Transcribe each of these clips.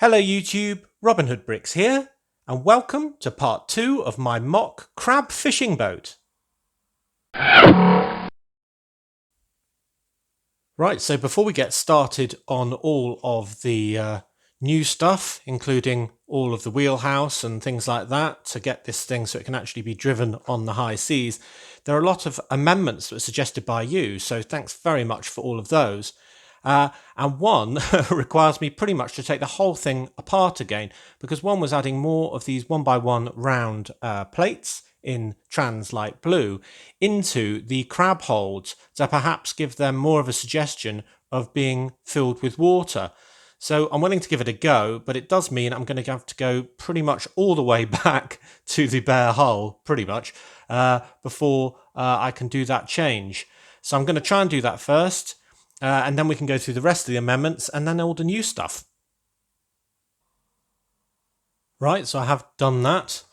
Hello YouTube, Robin Hood Bricks here, and welcome to part 2 of my mock crab fishing boat. Right, so before we get started on all of the new stuff, including all of the wheelhouse and things like that, to get this thing so it can actually be driven on the high seas, there are a lot of amendments that were suggested by you, so thanks very much for all of those. And one requires me pretty much to take the whole thing apart again, because one was adding more of these 1x1 round plates in trans light blue into the crab holds to perhaps give them more of a suggestion of being filled with water. So I'm willing to give it a go, but it does mean I'm going to have to go pretty much all the way back to the bare hull, pretty much, before I can do that change. So I'm going to try and do that first. And then we can go through the rest of the amendments and then all the new stuff. Right, so I have done that.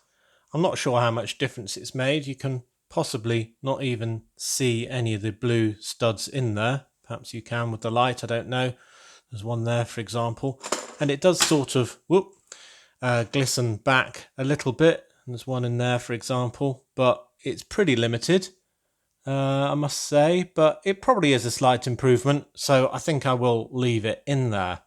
I'm not sure how much difference it's made. You can possibly not even see any of the blue studs in there. Perhaps you can with the light, I don't know. There's one there, for example. And it does sort of glisten back a little bit. There's one in there, for example, but it's pretty limited. I must say, but it probably is a slight improvement, so I think I will leave it in there.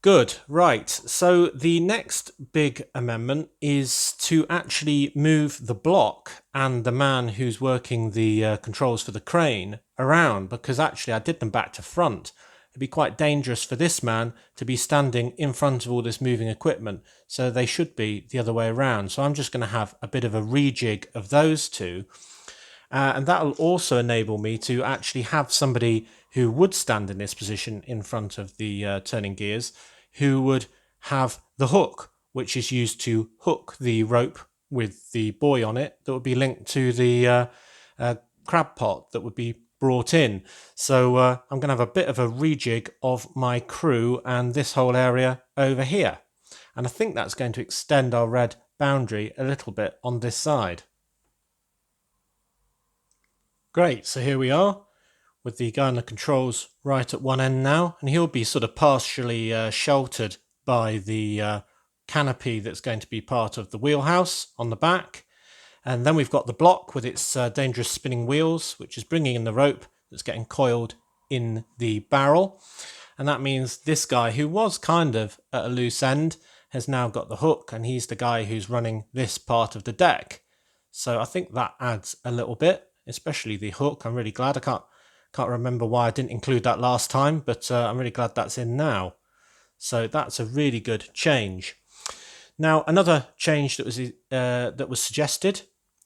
Good, right, so the next big amendment is to actually move the block and the man who's working the controls for the crane around, because actually I did them back to front. It'd be quite dangerous for this man to be standing in front of all this moving equipment, so they should be the other way around. So I'm just going to have a bit of a rejig of those two. And that will also enable me to actually have somebody who would stand in this position in front of the turning gears, who would have the hook, which is used to hook the rope with the buoy on it, that would be linked to the crab pot that would be brought in. So I'm going to have a bit of a rejig of my crew and this whole area over here. And I think that's going to extend our red boundary a little bit on this side. Great, so here we are with the guy on the controls right at one end now, and he'll be sort of partially sheltered by the canopy that's going to be part of the wheelhouse on the back. And then we've got the block with its dangerous spinning wheels, which is bringing in the rope that's getting coiled in the barrel. And that means this guy, who was kind of at a loose end, has now got the hook, and he's the guy who's running this part of the deck. So I think that adds a little bit, especially the hook. I'm really glad. I can't remember why I didn't include that last time, but I'm really glad that's in now. So that's a really good change. Now, another change that was suggested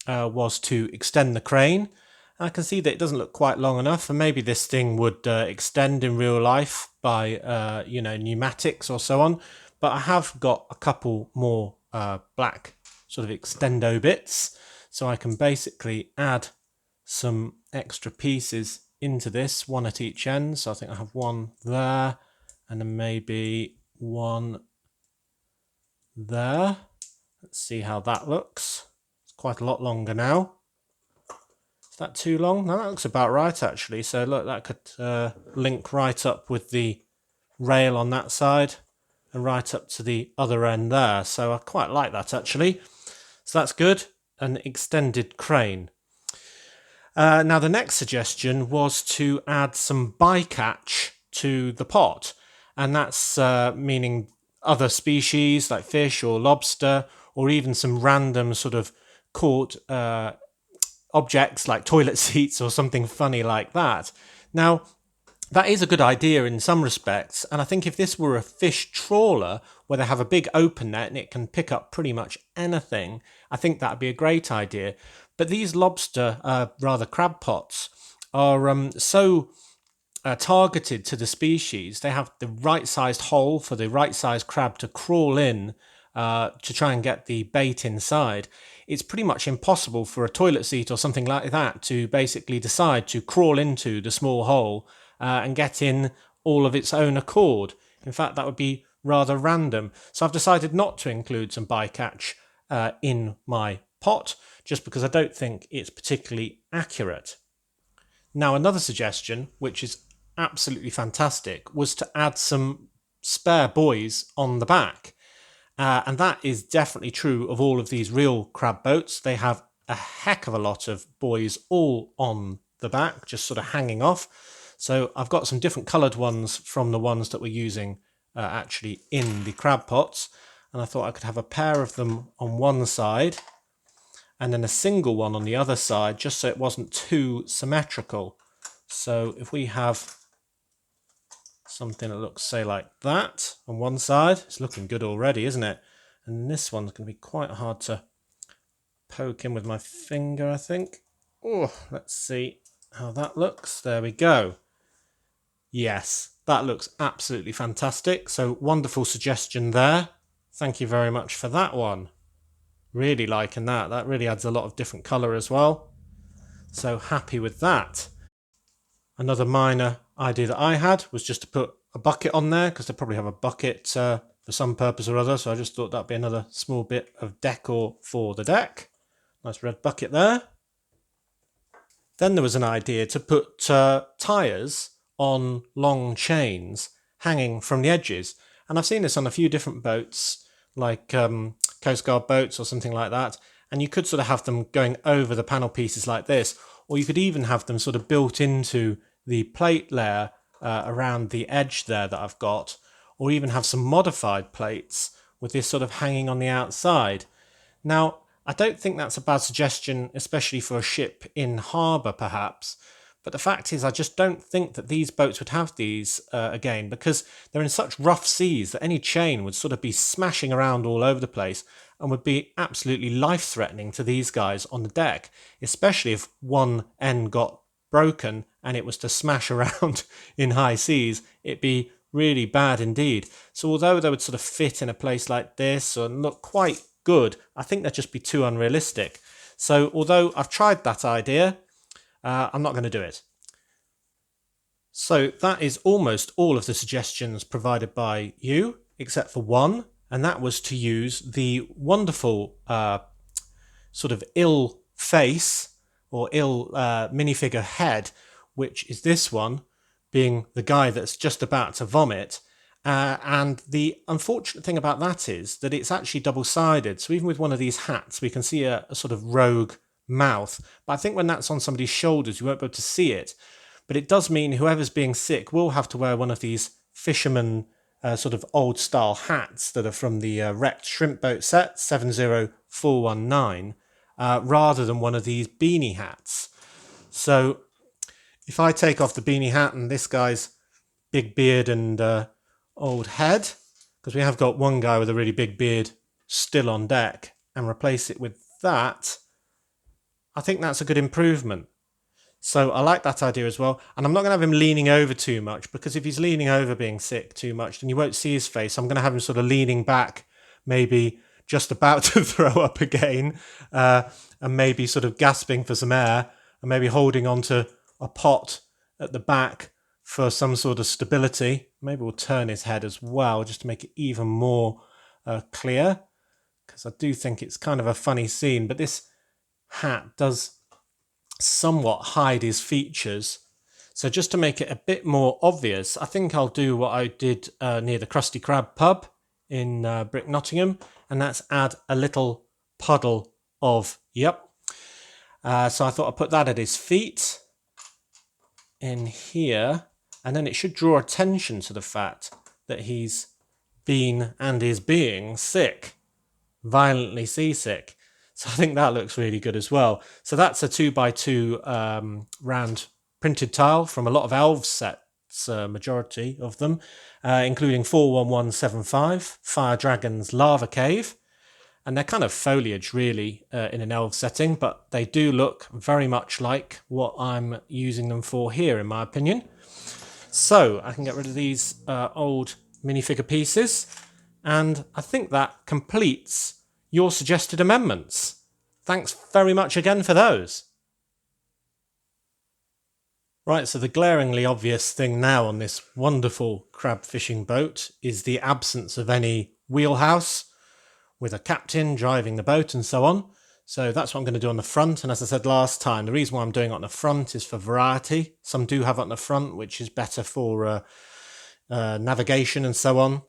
was to extend the crane. I can see that it doesn't look quite long enough, and maybe this thing would extend in real life by pneumatics or so on. But I have got a couple more black sort of extendo bits, so I can basically add some extra pieces into this, one at each end. So I think I have one there, and then maybe one there. Let's see how that looks. It's quite a lot longer now. Is that too long? No, that looks about right actually. So look, that could link right up with the rail on that side and right up to the other end there. So I quite like that actually. So that's good. An extended crane. Now the next suggestion was to add some bycatch to the pot, and that's meaning other species like fish or lobster, or even some random sort of caught objects like toilet seats or something funny like that. Now that is a good idea in some respects, and I think if this were a fish trawler where they have a big open net and it can pick up pretty much anything, I think that'd be a great idea. But these crab pots are so targeted to the species. They have the right-sized hole for the right-sized crab to crawl in to try and get the bait inside. It's pretty much impossible for a toilet seat or something like that to basically decide to crawl into the small hole and get in all of its own accord. In fact, that would be rather random. So I've decided not to include some bycatch in my pot, just because I don't think it's particularly accurate. Now, another suggestion, which is absolutely fantastic, was to add some spare buoys on the back. And that is definitely true of all of these real crab boats. They have a heck of a lot of buoys all on the back, just sort of hanging off. So I've got some different coloured ones from the ones that we're using actually in the crab pots. And I thought I could have a pair of them on one side and then a single one on the other side, just so it wasn't too symmetrical. So if we have something that looks, say, like that on one side, it's looking good already, isn't it? And this one's going to be quite hard to poke in with my finger, I think. Oh, let's see how that looks. There we go. Yes, that looks absolutely fantastic. So wonderful suggestion there. Thank you very much for that one. Really liking that. That really adds a lot of different colour as well. So happy with that. Another minor idea that I had was just to put a bucket on there, because they probably have a bucket for some purpose or other. So I just thought that'd be another small bit of decor for the deck. Nice red bucket there. Then there was an idea to put tyres on long chains hanging from the edges. And I've seen this on a few different boats, like Coast Guard boats or something like that. And you could sort of have them going over the panel pieces like this, or you could even have them sort of built into the plate layer around the edge there that I've got, or even have some modified plates with this sort of hanging on the outside. Now, I don't think that's a bad suggestion, especially for a ship in harbour perhaps, but the fact is I just don't think that these boats would have these again, because they're in such rough seas that any chain would sort of be smashing around all over the place and would be absolutely life-threatening to these guys on the deck, especially if one end got broken and it was to smash around in high seas. It'd be really bad indeed. So although they would sort of fit in a place like this and look quite good, I think they'd just be too unrealistic. So although I've tried that idea, I'm not going to do it. So that is almost all of the suggestions provided by you, except for one, and that was to use the wonderful sort of ill face or ill minifigure head, which is this one, being the guy that's just about to vomit. And the unfortunate thing about that is that it's actually double-sided. So even with one of these hats, we can see a sort of rogue mouth. But I think when that's on somebody's shoulders, you won't be able to see it. But it does mean whoever's being sick will have to wear one of these fisherman sort of old-style hats that are from the wrecked shrimp boat set, 70419, rather than one of these beanie hats. So if I take off the beanie hat and this guy's big beard and old head, because we have got one guy with a really big beard still on deck, and replace it with that, I think that's a good improvement. So I like that idea as well. And I'm not going to have him leaning over too much, because if he's leaning over being sick too much, then you won't see his face. I'm going to have him sort of leaning back, maybe just about to throw up again, and maybe sort of gasping for some air, and maybe holding onto a pot at the back for some sort of stability. Maybe we'll turn his head as well, just to make it even more clear, because I do think it's kind of a funny scene. But this hat does somewhat hide his features. So just to make it a bit more obvious, I think I'll do what I did near the Krusty Krab pub in Brick Nottingham, and that's add a little puddle of, so I thought I'd put that at his feet in here, and then it should draw attention to the fact that he's been and is being sick, violently seasick. So I think that looks really good as well. So that's a 2x2 round printed tile from a lot of elves sets, majority of them, including 41175, Fire Dragon's Lava Cave. And they're kind of foliage really in an elf setting, but they do look very much like what I'm using them for here, in my opinion. So I can get rid of these old minifigure pieces, and I think that completes your suggested amendments. Thanks very much again for those. Right, so the glaringly obvious thing now on this wonderful crab fishing boat is the absence of any wheelhouse with a captain driving the boat and so on. So that's what I'm going to do on the front. And as I said last time, the reason why I'm doing it on the front is for variety. Some do have it on the front, which is better for navigation and so on,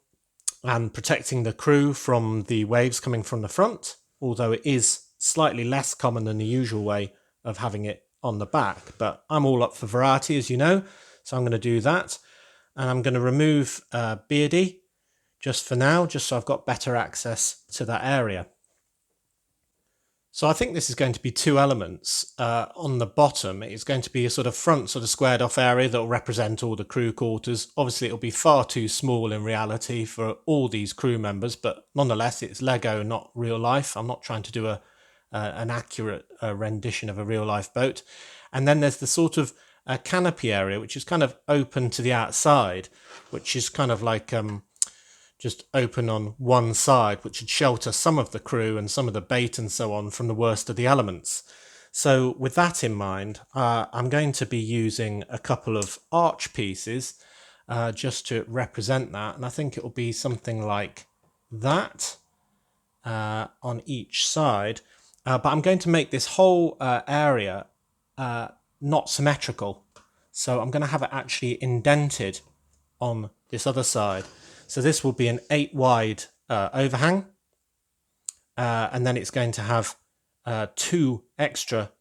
and protecting the crew from the waves coming from the front, although it is slightly less common than the usual way of having it on the back. But I'm all up for variety, as you know, so I'm going to do that. And I'm going to remove Beardy just for now, just so I've got better access to that area. So I think this is going to be two elements. On the bottom, it's going to be a sort of front sort of squared off area that will represent all the crew quarters. Obviously, it'll be far too small in reality for all these crew members, but nonetheless, it's Lego, not real life. I'm not trying to do an accurate rendition of a real life boat. And then there's the sort of canopy area, which is kind of open to the outside, which is kind of like just open on one side, which would shelter some of the crew and some of the bait and so on from the worst of the elements. So with that in mind, I'm going to be using a couple of arch pieces just to represent that. And I think it will be something like that on each side. But I'm going to make this whole area not symmetrical. So I'm going to have it actually indented on this other side. So this will be an 8 wide overhang, and then it's going to have 2 extra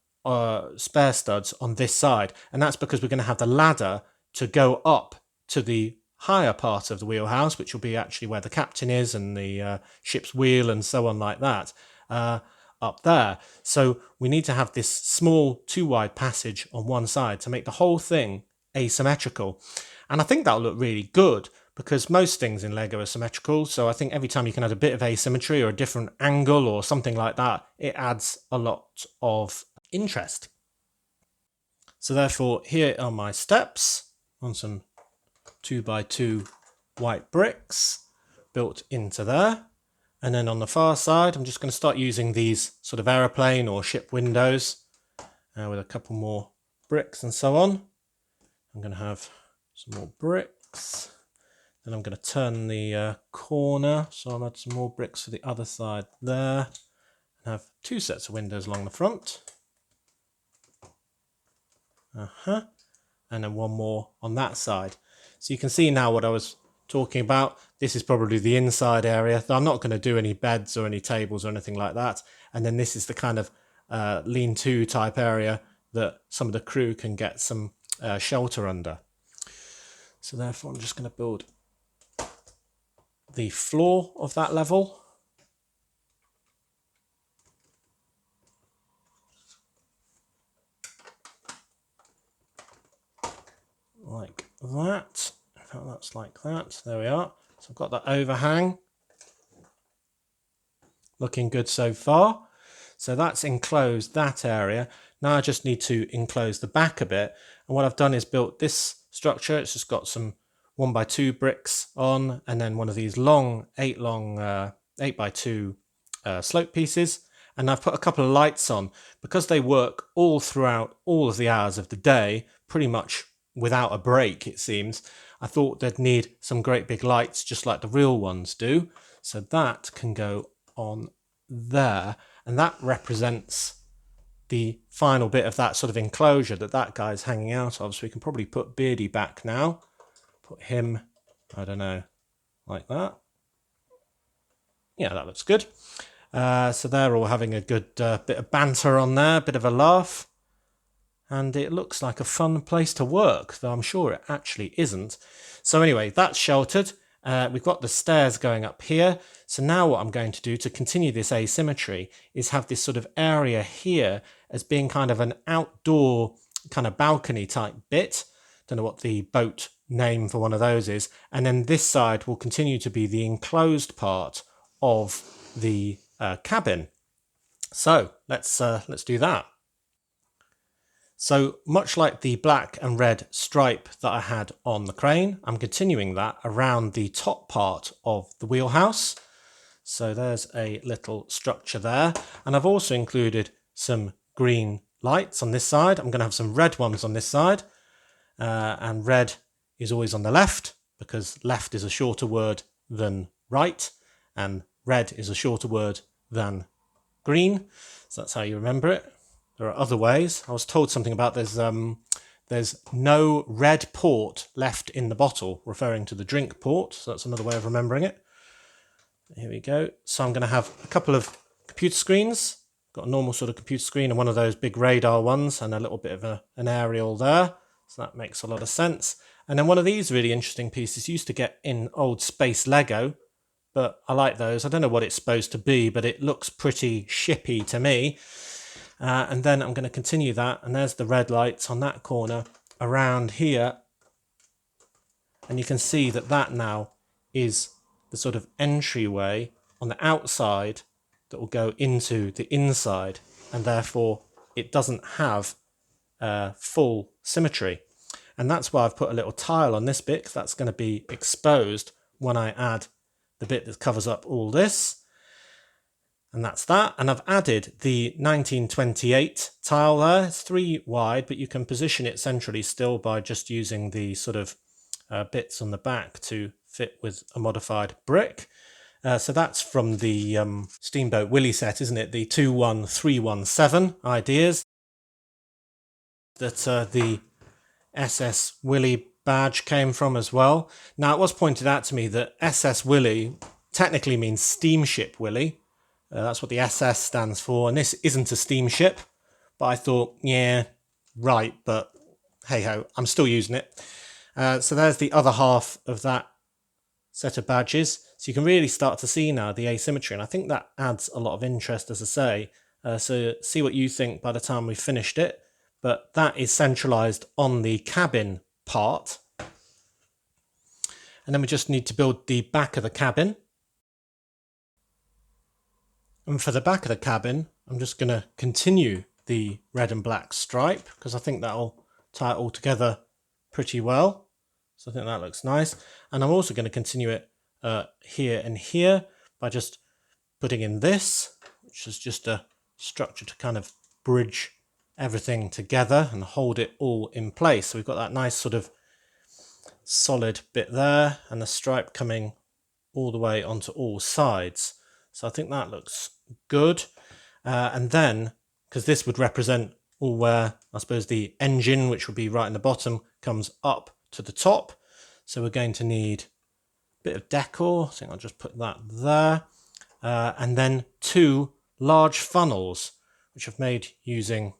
spare studs on this side, and that's because we're going to have the ladder to go up to the higher part of the wheelhouse, which will be actually where the captain is and the ship's wheel and so on like that, up there. So we need to have this small 2 wide passage on one side to make the whole thing asymmetrical, and I think that'll look really good, because most things in Lego are symmetrical, so I think every time you can add a bit of asymmetry or a different angle or something like that, it adds a lot of interest. So therefore, here are my steps on some 2x2 white bricks built into there. And then on the far side, I'm just going to start using these sort of aeroplane or ship windows with a couple more bricks and so on. I'm going to have some more bricks. Then I'm going to turn the corner, so I'll add some more bricks for the other side there, and have 2 sets of windows along the front. And then one more on that side. So you can see now what I was talking about. This is probably the inside area. I'm not going to do any beds or any tables or anything like that. And then this is the kind of lean-to type area that some of the crew can get some shelter under. So therefore I'm just going to build the floor of that level. Like that. That's like that. There we are. So I've got that overhang. Looking good so far. So that's enclosed that area. Now I just need to enclose the back a bit. And what I've done is built this structure. It's just got some 1x2 bricks on, and then one of these long 8x2 slope pieces, and I've put a couple of lights on because they work all throughout all of the hours of the day, pretty much without a break it seems. I thought they'd need some great big lights just like the real ones do, so that can go on there, and that represents the final bit of that sort of enclosure that guy's hanging out of. So we can probably put Beardy back now. Put him, I don't know, like that. Yeah, that looks good. So they're all having a good bit of banter on there, a bit of a laugh. And it looks like a fun place to work, though I'm sure it actually isn't. So anyway, that's sheltered. We've got the stairs going up here. So now what I'm going to do to continue this asymmetry is have this sort of area here as being kind of an outdoor kind of balcony type bit. Don't know what the boat name for one of those is. And then this side will continue to be the enclosed part of the cabin. So let's do that. So much like the black and red stripe that I had on the crane, I'm continuing that around the top part of the wheelhouse. So there's a little structure there. And I've also included some green lights on this side. I'm going to have some red ones on this side. And red is always on the left, because left is a shorter word than right. And red is a shorter word than green. So that's how you remember it. There are other ways. I was told something about there's there's no red port left in the bottle, referring to the drink port. So that's another way of remembering it. Here we go. So I'm going to have a couple of computer screens. Got a normal sort of computer screen and one of those big radar ones and a little bit of an aerial there. So that makes a lot of sense. And then one of these really interesting pieces used to get in old space Lego, but I like those. I don't know what it's supposed to be, but it looks pretty shippy to me. And then I'm going to continue that. And there's the red lights on that corner around here. And you can see that that now is the sort of entryway on the outside that will go into the inside. And therefore it doesn't have full symmetry. And that's why I've put a little tile on this bit, because that's going to be exposed when I add the bit that covers up all this. And that's that. And I've added the 1928 tile there. It's 3 wide, but you can position it centrally still by just using the sort of bits on the back to fit with a modified brick. So that's from the Steamboat Willie set, isn't it? The 21317 ideas that the SS Willie badge came from as well. Now, it was pointed out to me that SS Willie technically means Steamship Willie. That's what the SS stands for, and this isn't a steamship. But I thought, yeah, right, but hey-ho, I'm still using it. So there's the other half of that set of badges. So you can really start to see now the asymmetry, and I think that adds a lot of interest, as I say. So see what you think by the time we've finished it. But that is centralised on the cabin part. And then we just need to build the back of the cabin. And for the back of the cabin, I'm just going to continue the red and black stripe, because I think that'll tie it all together pretty well. So I think that looks nice. And I'm also going to continue it here and here by just putting in this, which is just a structure to kind of bridge everything together and hold it all in place. So we've got that nice sort of solid bit there and the stripe coming all the way onto all sides. So I think that looks good. And then, because this would represent all where, I suppose, the engine, which would be right in the bottom, comes up to the top. So we're going to need a bit of decor. I think I'll just put that there. And then 2 large funnels, which I've made using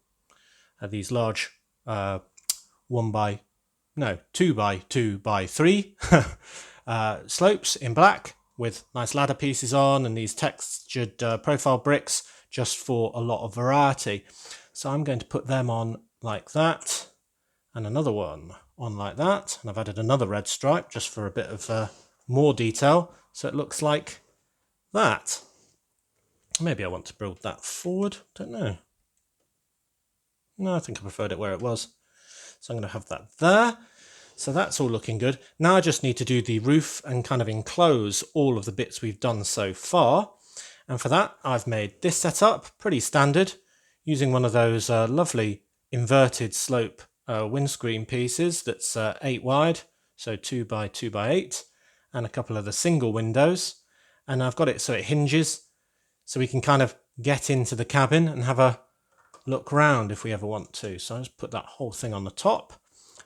these large 2 by 2 by 3 slopes in black, with nice ladder pieces on and these textured profile bricks, just for a lot of variety. So I'm going to put them on like that, and another one on like that, and I've added another red stripe just for a bit of more detail, so it looks like that. Maybe I want to build that forward, don't know. No, I think I preferred it where it was. So I'm going to have that there. So that's all looking good. Now I just need to do the roof and kind of enclose all of the bits we've done so far. And for that, I've made this setup, pretty standard, using one of those lovely inverted slope windscreen pieces that's 8 wide, so 2 by 2 by 8, and a couple of the single windows. And I've got it so it hinges, so we can kind of get into the cabin and have a look round if we ever want to. So I just put that whole thing on the top.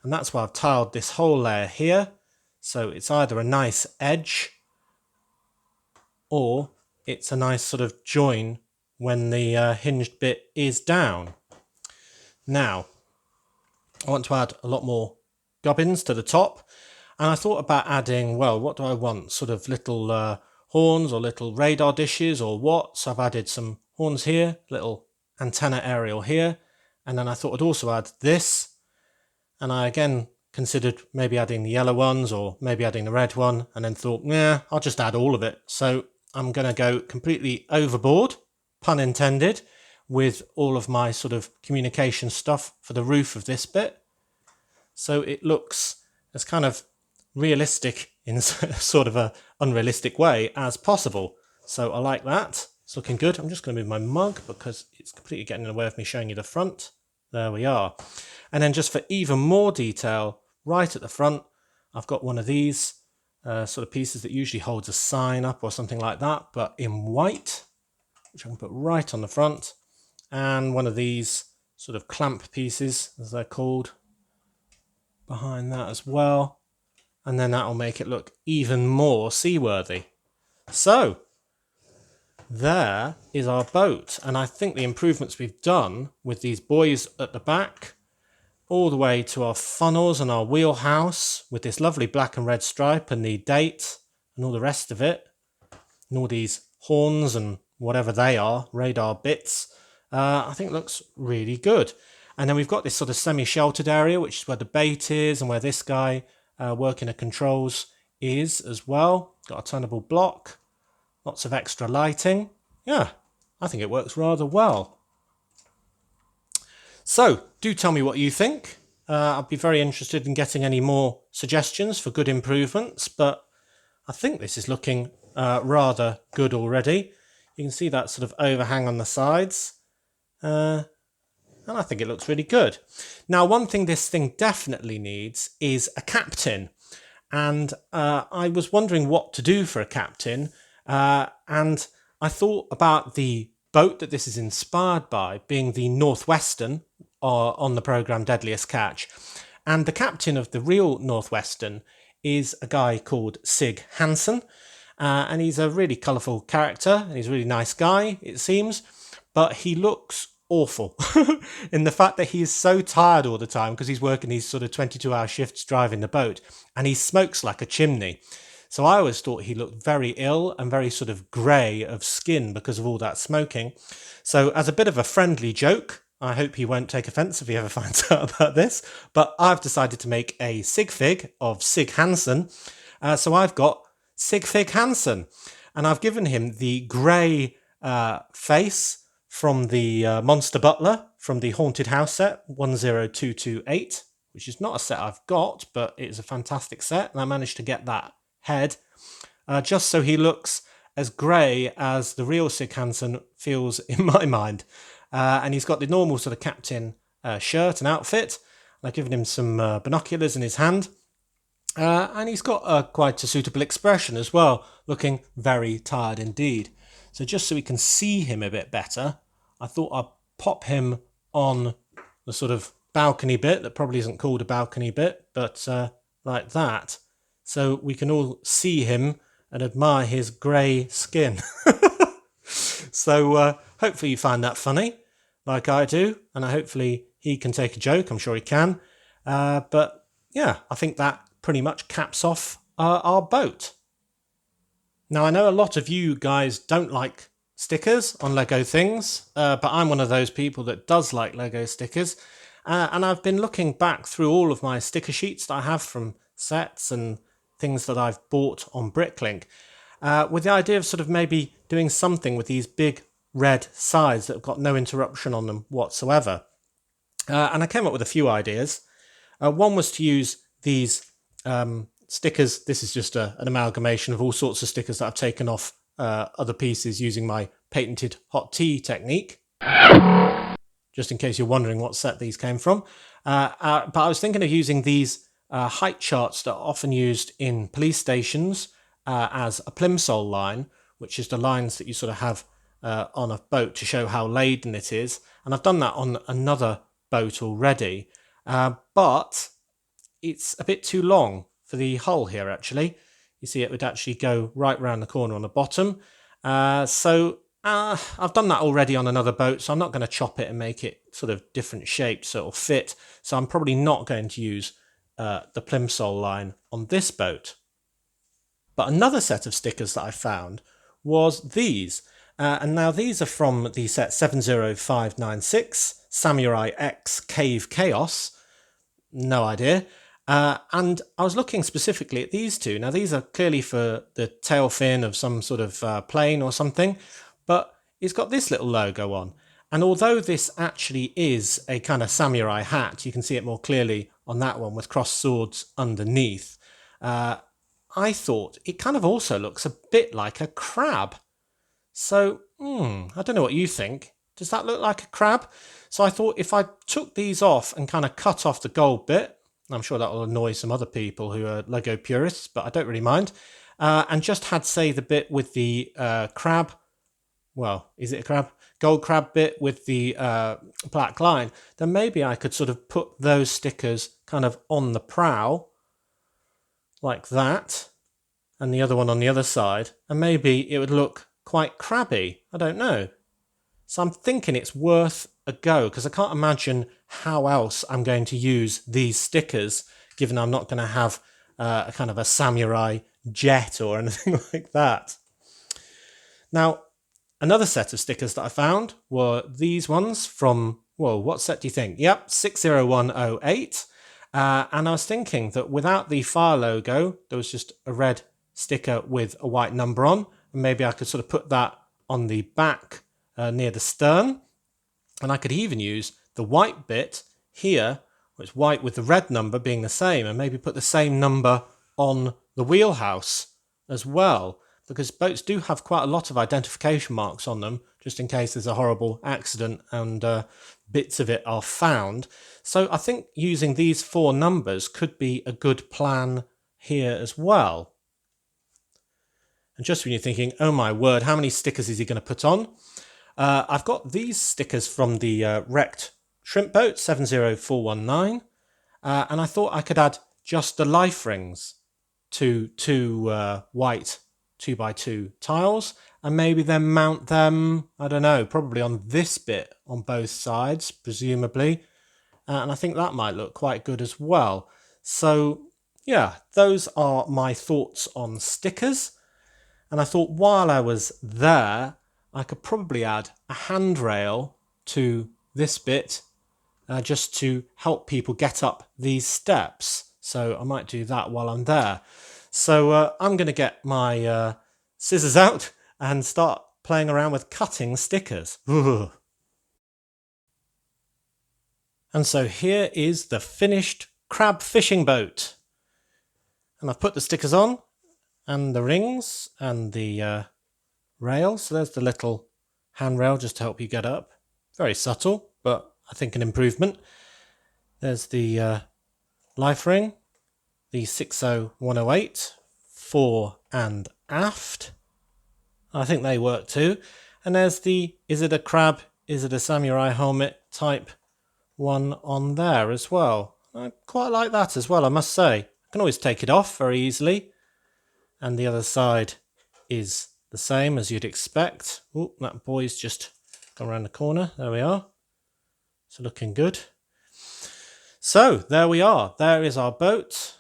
And that's why I've tiled this whole layer here. So it's either a nice edge or it's a nice sort of join when the hinged bit is down. Now, I want to add a lot more gubbins to the top. And I thought about adding, well, what do I want? Sort of little horns or little radar dishes or what? So I've added some horns here, little antenna aerial here. And then I thought I'd also add this. And I again considered maybe adding the yellow ones or maybe adding the red one, and then thought, yeah, I'll just add all of it. So I'm going to go completely overboard, pun intended, with all of my sort of communication stuff for the roof of this bit. So it looks as kind of realistic in sort of a unrealistic way as possible. So I like that. It's looking good. I'm just going to move my mug because it's completely getting in the way of me showing you the front. There we are. And then just for even more detail, right at the front, I've got one of these sort of pieces that usually holds a sign up or something like that, but in white, which I can put right on the front. And one of these sort of clamp pieces, as they're called, behind that as well. And then that'll make it look even more seaworthy. So, there is our boat. And I think the improvements we've done with these buoys at the back, all the way to our funnels and our wheelhouse with this lovely black and red stripe and the date and all the rest of it, and all these horns and whatever they are, radar bits, I think looks really good. And then we've got this sort of semi-sheltered area, which is where the bait is and where this guy working the controls is as well. Got a turnable block, lots of extra lighting. Yeah, I think it works rather well. So, do tell me what you think. I'd be very interested in getting any more suggestions for good improvements, but I think this is looking rather good already. You can see that sort of overhang on the sides, and I think it looks really good. Now, one thing this thing definitely needs is a captain, and I was wondering what to do for a captain, and I thought about the boat that this is inspired by being the Northwestern on the programme Deadliest Catch, and the captain of the real Northwestern is a guy called Sig Hansen, and he's a really colourful character, and he's a really nice guy, it seems, but he looks awful in the fact that he's so tired all the time because he's working these sort of 22-hour shifts driving the boat, and he smokes like a chimney. So I always thought he looked very ill and very sort of grey of skin because of all that smoking. So as a bit of a friendly joke, I hope he won't take offence if he ever finds out about this, but I've decided to make a sig fig of Sig Hansen. So I've got Sig Fig Hansen, and I've given him the grey face from the Monster Butler from the Haunted House set 10228, which is not a set I've got, but it is a fantastic set, and I managed to get that head just so he looks as grey as the real Sig Hansen feels in my mind. And he's got the normal sort of captain shirt and outfit. I've given him some binoculars in his hand. And he's got quite a suitable expression as well, looking very tired indeed. So just so we can see him a bit better, I thought I'd pop him on the sort of balcony bit that probably isn't called a balcony bit, but like that. So we can all see him and admire his grey skin. So hopefully you find that funny, like I do, and hopefully he can take a joke. I'm sure he can. But yeah, I think that pretty much caps off our boat. Now, I know a lot of you guys don't like stickers on Lego things, but I'm one of those people that does like Lego stickers. And I've been looking back through all of my sticker sheets that I have from sets and things that I've bought on Bricklink, with the idea of sort of maybe doing something with these big red sides that have got no interruption on them whatsoever. And I came up with a few ideas. One was to use these stickers. This is just an amalgamation of all sorts of stickers that I've taken off other pieces using my patented hot tea technique, just in case you're wondering what set these came from. But I was thinking of using these height charts that are often used in police stations as a plimsoll line, which is the lines that you sort of have on a boat to show how laden it is. And I've done that on another boat already, but it's a bit too long for the hull here, actually. You see, it would actually go right round the corner on the bottom. So I've done that already on another boat, so I'm not going to chop it and make it sort of different shapes so it'll fit. So I'm probably not going to use the plimsoll line on this boat. But another set of stickers that I found was these. And now these are from the set 70596, Samurai X Cave Chaos. No idea. And I was looking specifically at these two. Now, these are clearly for the tail fin of some sort of plane or something, but it's got this little logo on. And although this actually is a kind of samurai hat, you can see it more clearly on that one with crossed swords underneath. I thought it kind of also looks a bit like a crab. So, I don't know what you think. Does that look like a crab? So I thought if I took these off and kind of cut off the gold bit, I'm sure that will annoy some other people who are Lego purists, but I don't really mind, and just had, say, the bit with the crab well, is it a crab? Gold crab bit with the black line, then maybe I could sort of put those stickers kind of on the prow, like that, and the other one on the other side, and maybe it would look quite crabby. I don't know. So I'm thinking it's worth a go, because I can't imagine how else I'm going to use these stickers, given I'm not going to have a kind of a samurai jet or anything like that. Now, another set of stickers that I found were these ones from, whoa, what set do you think? Yep, 60108. And I was thinking that without the fire logo, there was just a red sticker with a white number on. And maybe I could sort of put that on the back near the stern. And I could even use the white bit here, which is white with the red number being the same, and maybe put the same number on the wheelhouse as well, because boats do have quite a lot of identification marks on them, just in case there's a horrible accident and bits of it are found. So I think using these 4 numbers could be a good plan here as well. And just when you're thinking, oh my word, how many stickers is he going to put on? I've got these stickers from the wrecked shrimp boat 70419, and I thought I could add just the life rings to 2 white 2x2 tiles, and maybe then mount them, I don't know, probably on this bit on both sides, presumably, and I think that might look quite good as well. So yeah, those are my thoughts on stickers, and I thought while I was there, I could probably add a handrail to this bit just to help people get up these steps. So I might do that while I'm there. So I'm going to get my scissors out and start playing around with cutting stickers. And so here is the finished crab fishing boat. And I've put the stickers on and the rings and the rail. So there's the little handrail just to help you get up. Very subtle, but I think an improvement. There's the life ring, the 60108, fore and aft. I think they work too. And there's the is it a crab, is it a samurai helmet type one on there as well. I quite like that as well, I must say. I can always take it off very easily. And the other side is the same as you'd expect. Oh, that boy's just gone around the corner. There we are. So looking good. So there we are. There is our boat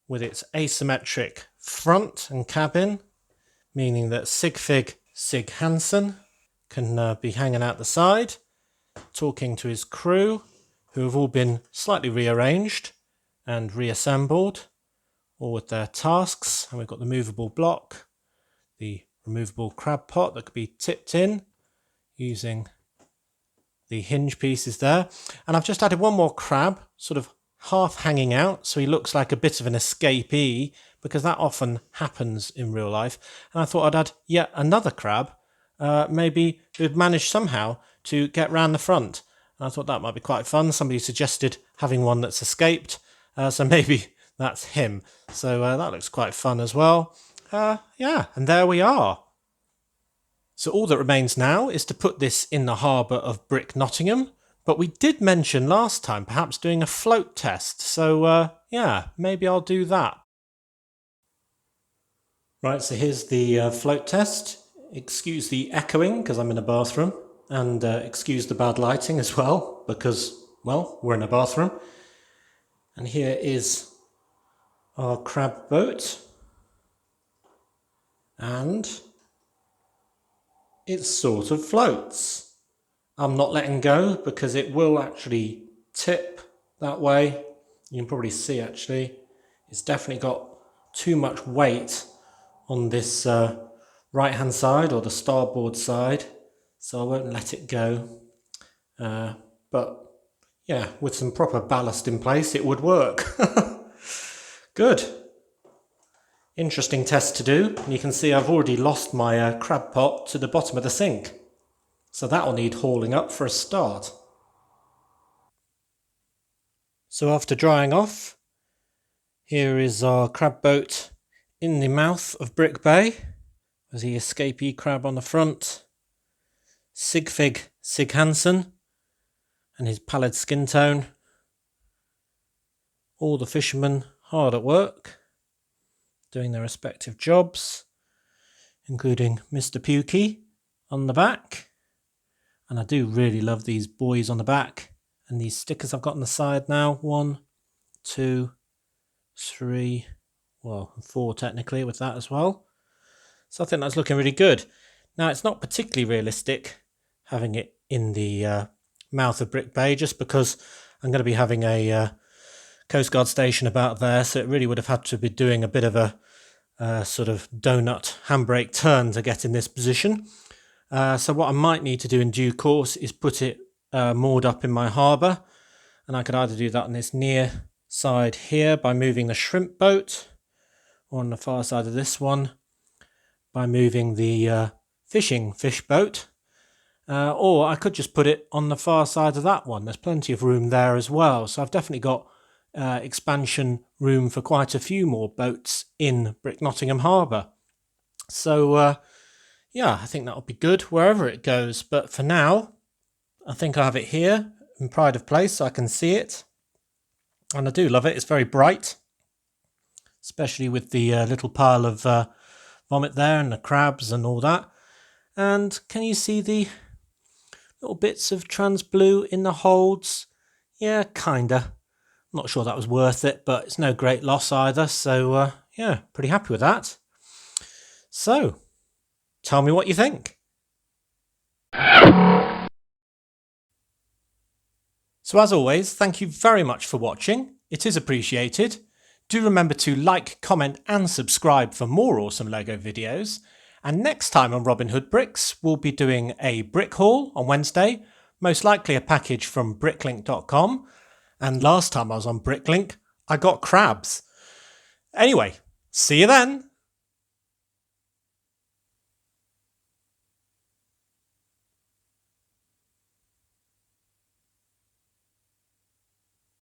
with its asymmetric front and cabin, meaning that Sigfig Sig Hansen can be hanging out the side, talking to his crew, who have all been slightly rearranged and reassembled, all with their tasks. And we've got the movable block, the removable crab pot that could be tipped in using the hinge pieces there. And I've just added one more crab, sort of half hanging out, so he looks like a bit of an escapee, because that often happens in real life. And I thought I'd add yet another crab, maybe who'd managed somehow to get round the front. And I thought that might be quite fun. Somebody suggested having one that's escaped, so maybe that's him. So that looks quite fun as well. Yeah, and there we are. So all that remains now is to put this in the harbour of Brick Nottingham. But we did mention last time perhaps doing a float test. So yeah, maybe I'll do that. Right, so here's the float test. Excuse the echoing because I'm in a bathroom. And excuse the bad lighting as well because, well, we're in a bathroom. And here is our crab boat. And it sort of floats. I'm not letting go because it will actually tip that way. You can probably see actually, it's definitely got too much weight on this right hand side or the starboard side, so I won't let it go. But yeah, with some proper ballast in place, it would work. Good. Interesting test to do. And you can see I've already lost my crab pot to the bottom of the sink. So that'll need hauling up for a start. So after drying off, here is our crab boat in the mouth of Brick Bay. There's the escapee crab on the front Sigfig Sig Hansen and his pallid skin tone. All the fishermen hard at work, doing their respective jobs, including Mr. Pukey on the back. And I do really love these buoys on the back and these stickers I've got on the side now. 1, 2, 3, well, 4 technically with that as well. So I think that's looking really good. Now, it's not particularly realistic having it in the mouth of Brick Bay, just because I'm going to be having a Coast Guard station about there, so it really would have had to be doing a bit of a sort of donut handbrake turn to get in this position. So what I might need to do in due course is put it moored up in my harbour, and I could either do that on this near side here by moving the shrimp boat, or on the far side of this one by moving the fishing fish boat, or I could just put it on the far side of that one. There's plenty of room there as well, so I've definitely got expansion room for quite a few more boats in Brick Nottingham Harbour. So yeah, I think that'll be good wherever it goes, but for now I think I have it here in pride of place so I can see it, and I do love it. It's very bright, especially with the little pile of vomit there and the crabs and all that. And can you see the little bits of trans blue in the holds? Yeah, kinda. Not sure that was worth it, but it's no great loss either, so yeah, pretty happy with that. So tell me what you think. So as always, thank you very much for watching. It is appreciated. Do remember to like, comment and subscribe for more awesome LEGO videos. And next time on Robin Hood Bricks, we'll be doing a brick haul on Wednesday, most likely a package from bricklink.com. And last time I was on Bricklink, I got crabs. Anyway, see you then.